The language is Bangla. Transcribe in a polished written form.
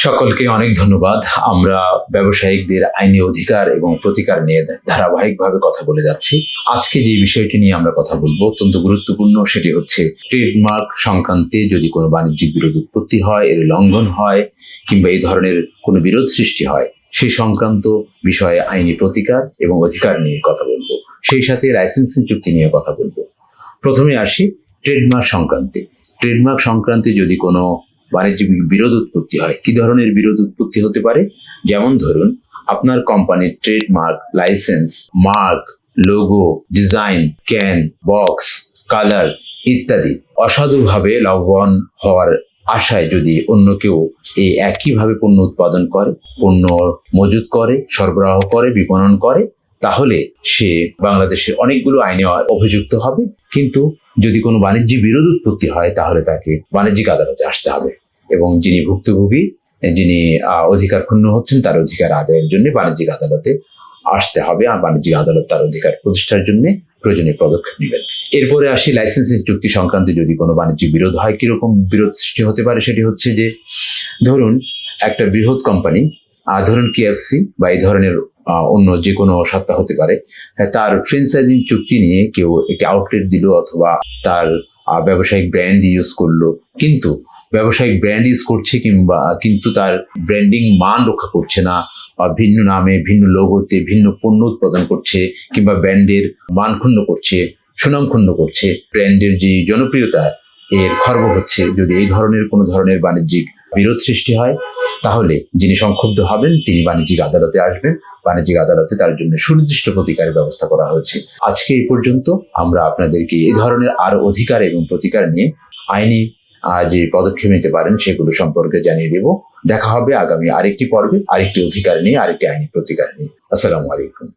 সকলকে অনেক ধন্যবাদ। আমরা ব্যবসায়িকদের আইনি অধিকার এবং প্রতিকার নিয়ে ধারাবাহিকভাবে কথা বলে যাচ্ছি। আজকে যে বিষয়টি নিয়ে আমরা কথা বলবো অত্যন্ত গুরুত্বপূর্ণ, সেটি হচ্ছে ট্রেডমার্ক সংক্রান্তে যদি কোনো বাণিজ্যিক বিরোধ উৎপত্তি হয়, এর লঙ্ঘন হয় কিংবা এই ধরনের কোনো বিরোধ সৃষ্টি হয়, সেই সংক্রান্ত বিষয়ে আইনি প্রতিকার এবং অধিকার নিয়ে কথা বলবো। সেই সাথে লাইসেন্সিং চুক্তি নিয়ে কথা বলবো। প্রথমে আসি ট্রেডমার্ক সংক্রান্তে। ট্রেডমার্ক সংক্রান্তে যদি কোনো বাণিজ্যিক বিরোধ উৎপত্তি হয়, কি ধরনের বিরোধ উৎপত্তি হতে পারে? যেমন ধরুন, আপনার কোম্পানির trademark, licence, mark, logo, design, can, box, colour ইত্যাদি অসাধুভাবে লাভবান হওয়ার আশায় যদি অন্য কেউ এই একইভাবে পণ্য উৎপাদন করে, পণ্য মজুত করে, সরবরাহ করে, বিপণন করে, তাহলে সে বাংলাদেশের অনেকগুলো আইনে অভিযুক্ত হবে। কিন্তু যদি কোনো বাণিজ্যিক বিরোধ উৎপত্তি হয়, তাহলে তাকে বাণিজ্যিক আদালতে আসতে হবে এবং যিনি ভুক্তভোগী, যিনি অধিকার ক্ষুণ্ণ হচ্ছেন, তার অধিকার আদায়ের জন্য বাণিজ্যিক আদালতে আসতে হবে, আর বাণিজ্যিক আদালত তার অধিকার প্রতিষ্ঠার জন্য প্রয়োজনীয় পদক্ষেপ নেবেন। এরপরে আসি লাইসেন্সিং চুক্তি সংক্রান্তে যদি কোনো বাণিজ্যিক বিরোধ হয়, কিরকম বিরোধ সৃষ্টি হতে পারে? সেটি হচ্ছে যে, ধরুন একটা বৃহৎ কোম্পানি, ধরুন KFC বা এই ধরনের অন্য যে কোনো সত্তা হতে পারে, তার ফ্র্যাঞ্চাইজিং চুক্তি নিয়ে কেউ একটি আউটলেট দিল অথবা তার ব্যবসায়িক ব্র্যান্ড ইউজ করলো, কিন্তু ব্যবসায়িক ব্র্যান্ড ইউজ করছে কিন্তু তার ব্র্যান্ডিং মান রক্ষা করছে না, ভিন্ন নামে, ভিন্ন লোগোতে ভিন্ন পণ্য উৎপাদন করছে কিংবা ব্র্যান্ডের মান ক্ষুণ্ণ করছে, সুনাম ক্ষুণ্ণ করছে, ব্র্যান্ডের যে জনপ্রিয়তা এর খর্ব হচ্ছে। যদি এই ধরনের কোনো ধরনের বাণিজ্যিক বিরোধ সৃষ্টি হয়, তাহলে যিনি সংক্ষুব্ধ হবেন তিনি বাণিজ্যিক আদালতে আসবেন। বাণিজ্যিক আদালতে তার জন্য সুনির্দিষ্ট প্রতিকারের ব্যবস্থা করা হয়েছে। আজকে এই পর্যন্ত। আমরা আপনাদেরকে এই ধরনের আরো অধিকার এবং প্রতিকার নিয়ে আইনি যে পদক্ষেপ নিতে পারেন সেগুলো সম্পর্কে জানিয়ে দেব। দেখা হবে আগামী আরেকটি পর্বে, আরেকটি অধিকার নিয়ে, আরেকটি আইনি প্রতিকার নিয়ে। আসসালামু আলাইকুম।